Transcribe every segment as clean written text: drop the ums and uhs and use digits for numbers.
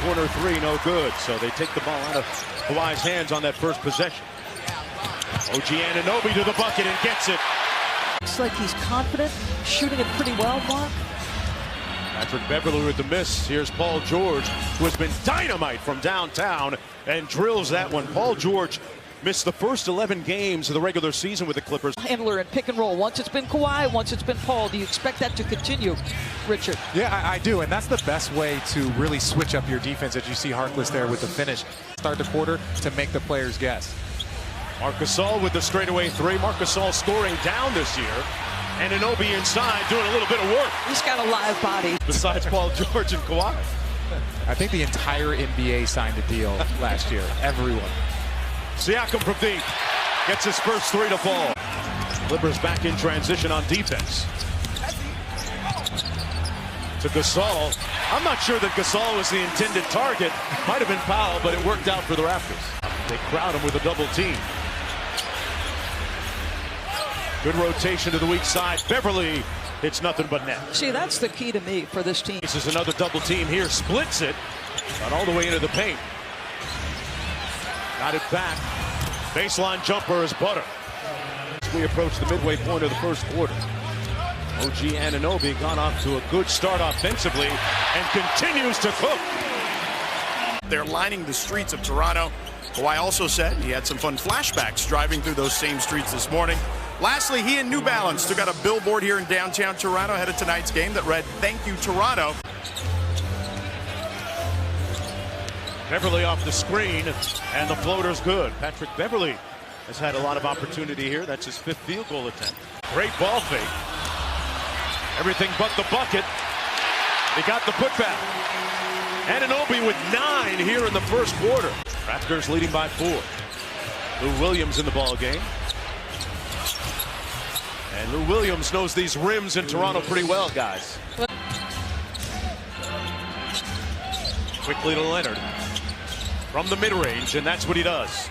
corner three, no good. So they take the ball out of Kawhi's hands on that first possession. OG Anunoby to the bucket and gets it. Looks like he's confident, shooting it pretty well, Mark. Patrick Beverley with the miss. Here's Paul George, who has been dynamite from downtown and drills that one. Paul George missed the first 11 games of the regular season with the Clippers. Handler and pick and roll. Once it's been Kawhi, once it's been Paul. Do you expect that to continue, Richard? Yeah, I do, and that's the best way to really switch up your defense, as you see Harkless there with the finish. Start the quarter to make the players guess. Marc Gasol with the straightaway three. Marc Gasol scoring down this year. And Anunoby inside doing a little bit of work. He's got a live body. Besides Paul George and Kawhi. I think the entire NBA signed a deal last year. Everyone. Siakam from deep. Gets his first three to fall. Clippers back in transition on defense. To Gasol. I'm not sure that Gasol was the intended target. Might have been Powell, but it worked out for the Raptors. They crowd him with a double team. Good rotation to the weak side. Beverley hits nothing but net. See, that's the key to me for this team. This is another double team here. Splits it. Got all the way into the paint. Got it back. Baseline jumper is butter. As we approach the midway point of the first quarter. OG Anunoby gone off to a good start offensively and continues to cook. They're lining the streets of Toronto. Kawhi also said he had some fun flashbacks driving through those same streets this morning. Lastly, he and New Balance took out a billboard here in downtown Toronto ahead of tonight's game that read, "Thank you, Toronto." Beverley off the screen, and the floater's good. Patrick Beverley has had a lot of opportunity here. That's his 5th field goal attempt. Great ball fake. Everything but the bucket. They got the putback. Anunoby with 9 here in the first quarter. Raptors leading by 4. Lou Williams in the ball game. And Lou Williams knows these rims in Toronto pretty well, guys. Quickly to Leonard. From the mid-range, and that's what he does.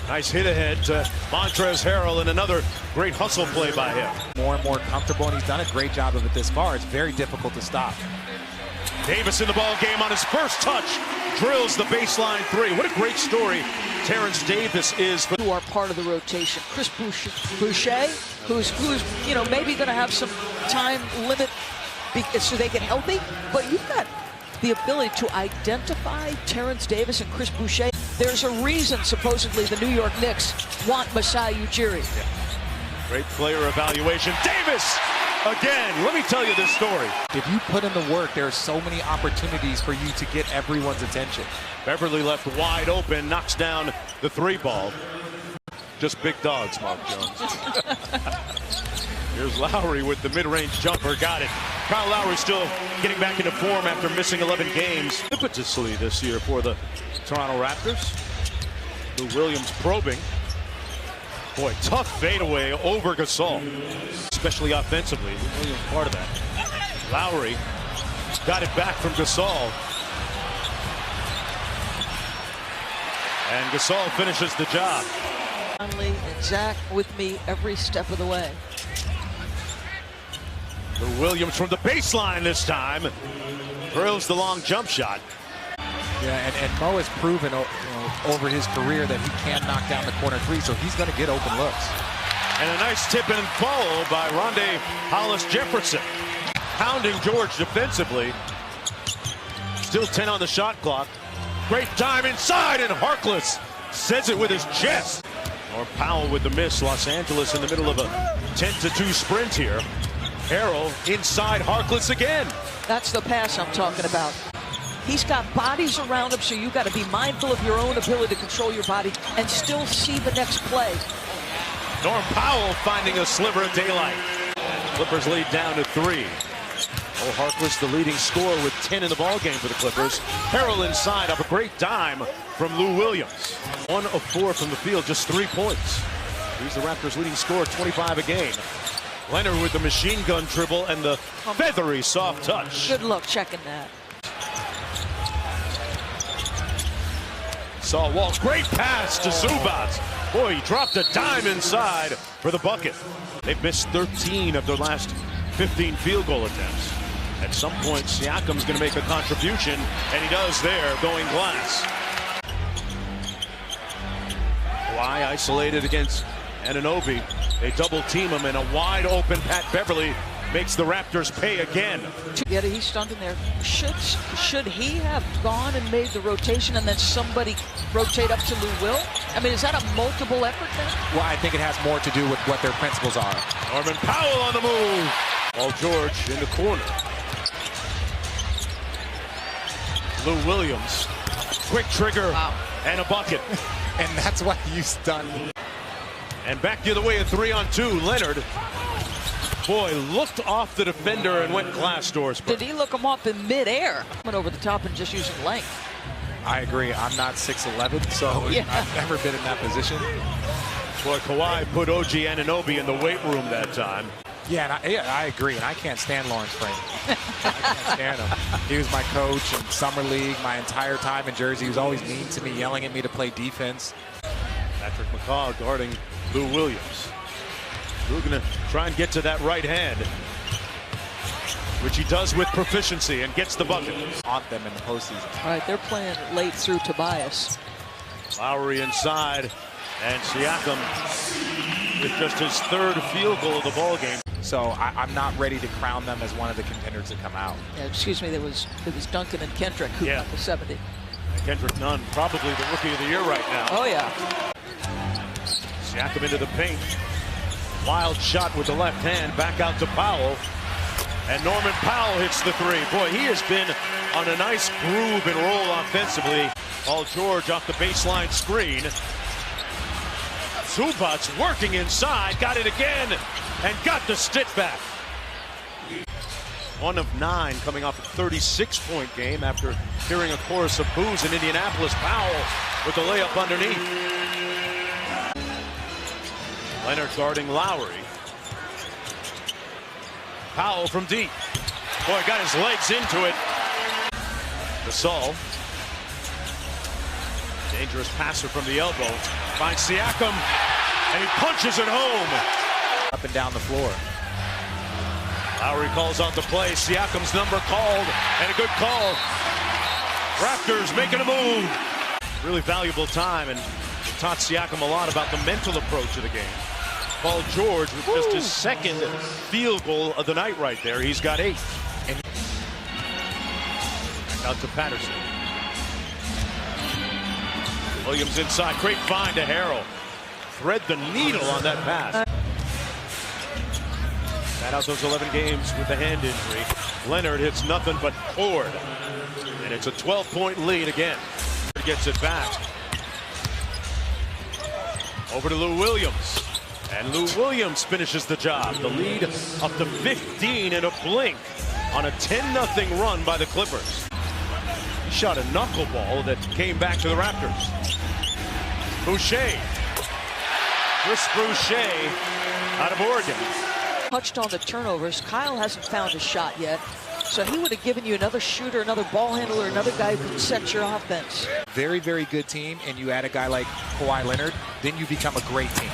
Nice hit ahead to Montrezl Harrell, and another great hustle play by him. More and more comfortable, and he's done a great job of it this far. It's very difficult to stop. Davis in the ball game on his first touch. Drills the baseline three. What a great story Terrence Davis is. Who are part of the rotation. Chris Boucher, who's you know, maybe going to have some time limit so they get healthy. But you've got the ability to identify Terrence Davis and Chris Boucher. There's a reason, supposedly, the New York Knicks want Masai Ujiri. Yeah. Great player evaluation. Davis! Again, let me tell you this story. If you put in the work, there are so many opportunities for you to get everyone's attention. Beverley left wide open, knocks down the 3 ball. Just big dogs, Mark Jones. Here's Lowry with the mid-range jumper, got it. Kyle Lowry still getting back into form after missing 11 games. Impetuously this year for the Toronto Raptors. Lou Williams probing. Boy, tough fadeaway over Gasol, especially offensively. Lou Williams part of that. Lowry got it back from Gasol. And Gasol finishes the job. Conley and Zach with me every step of the way. Lou Williams from the baseline this time. Drills the long jump shot. Yeah, and Mo has proven over his career that he can knock down the corner 3, so he's going to get open looks. And a nice tip and follow by Rondae Hollis-Jefferson. Pounding George defensively. Still 10 on the shot clock. Great time inside, and Harkless says it with his chest. Or Powell with the miss. Los Angeles in the middle of a 10-2 sprint here. Harrell inside, Harkless again. That's the pass I'm talking about. He's got bodies around him, so you've got to be mindful of your own ability to control your body and still see the next play. Norm Powell finding a sliver of daylight. Clippers lead down to 3. Harkless, the leading scorer with 10 in the ballgame for the Clippers. Harrell inside up a great dime from Lou Williams. 1 of 4 from the field, just 3 points. He's the Raptors' leading scorer, 25 a game. Leonard with the machine gun dribble and the feathery soft touch. Good luck checking that. Saw Walsh, great pass to Zubac. Boy, he dropped a dime inside for the bucket. They've missed 13 of their last 15 field goal attempts. At some point, Siakam's going to make a contribution, and he does there, going glass. Kawhi isolated against Anunoby. They double team him, and a wide open Pat Beverly makes the Raptors pay again. Yeah, he's stunk in there. Should he have gone and made the rotation and then somebody rotate up to Lou Will? I mean, is that a multiple effort then? Well, I think it has more to do with what their principles are. Norman Powell on the move. Paul George in the corner. Lou Williams, quick trigger, wow, and a bucket. And that's what he's done. And back the other way at 3-on-2, Leonard. Boy, looked off the defender and went glass doors. Did he look him off in midair? Went over the top and just using length. I agree. I'm not 6'11", so yeah. I've never been in that position. Boy, Kawhi put OG Anunoby in the weight room that time. Yeah, and I agree, and I can't stand Lawrence Frank. I can't stand him. He was my coach in Summer League my entire time in Jersey. He was always mean to me, yelling at me to play defense. Patrick McCaw guarding Lou Williams. Lou going to try and get to that right hand, which he does with proficiency and gets the bucket. Haunt them in the postseason. All right, they're playing late through Tobias. Lowry inside, and Siakam with just his third field goal of the ball game. So I'm not ready to crown them as one of the contenders to come out. Yeah, excuse me, it was Duncan and Kendrick who got the 70. Kendrick Nunn, probably the rookie of the year right now. Oh, yeah. Siakam into the paint. Wild shot with the left hand, back out to Powell. And Norman Powell hits the three. Boy, he has been on a nice groove and roll offensively. Paul George off the baseline screen. Zubac's working inside, got it again, and got the stick back. 1 of 9 coming off a 36-point game after hearing a chorus of boos in Indianapolis. Powell with the layup underneath. Leonard guarding Lowry. Powell from deep. Boy, got his legs into it. Gasol. Dangerous passer from the elbow. Finds Siakam, and he punches it home. Up and down the floor. Lowry calls out the play. Siakam's number called, and a good call. Raptors making a move. Really valuable time, and it taught Siakam a lot about the mental approach of the game. Paul George with just his second field goal of the night right there. He's got 8. And back out to Patterson. Williams inside. Great find to Harrell. Thread the needle on that pass. Sat out those 11 games with the hand injury. Leonard hits nothing but cord. And it's a 12-point lead again. He gets it back. Over to Lou Williams. And Lou Williams finishes the job. The lead up to 15 in a blink on a 10-0 run by the Clippers. He shot a knuckleball that came back to the Raptors. Boucher. Chris Boucher out of Oregon. Touched on the turnovers. Kyle hasn't found a shot yet. So he would have given you another shooter, another ball handler, another guy who can set your offense. Very, very good team, and you add a guy like Kawhi Leonard, then you become a great team.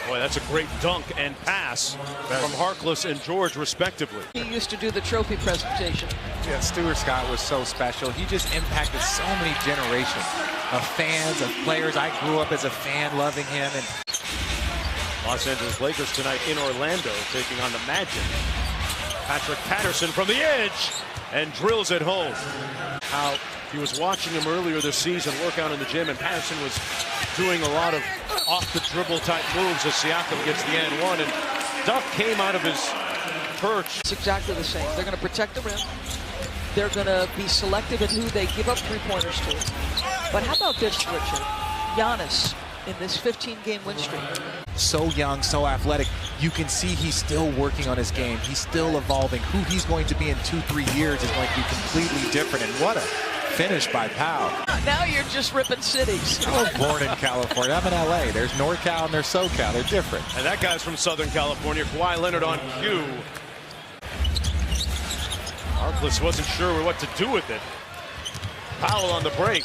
Boy, that's a great dunk and pass from Harkless and George, respectively. He used to do the trophy presentation. Yeah, Stuart Scott was so special. He just impacted so many generations of fans, of players. I grew up as a fan loving him. And Los Angeles Lakers tonight in Orlando taking on the Magic. Patrick Patterson from the edge and drills it home. How he was watching him earlier this season work out in the gym, and Patterson was doing a lot of off-the-dribble type moves as Siakam gets the and one, and Duck came out of his perch. It's exactly the same. They're going to protect the rim. They're going to be selective in who they give up three-pointers to. But how about this, Richard? Giannis in this 15-game win streak. So young, so athletic. You can see he's still working on his game. He's still evolving. Who he's going to be in 2-3 years is going to be completely different. And what a finish by Powell. Now you're just ripping cities. I was born in California. I'm in LA. There's NorCal and there's SoCal. They're different. And that guy's from Southern California. Kawhi Leonard on cue. Harkless wasn't sure what to do with it. Powell on the break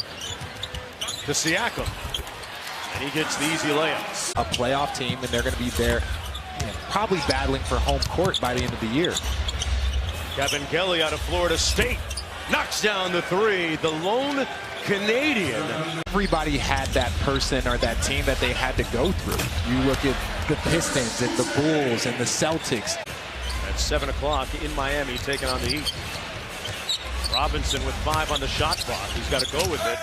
to Siakam. And he gets the easy layup. A playoff team, and they're going to be there, probably battling for home court by the end of the year. Kevin Kelly out of Florida State knocks down the three. The lone Canadian. Everybody had that person or that team that they had to go through. You look at the Pistons and the Bulls and the Celtics. At 7 o'clock in Miami, taking on the Heat. Robinson with 5 on the shot clock. He's got to go with it.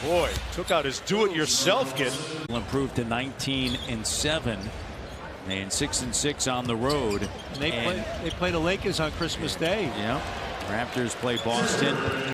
Boy, took out his do-it-yourself kid. Improved to 19-7 and 6-6 on the road. And they play the Lakers on Christmas Day. Yeah, Raptors play Boston.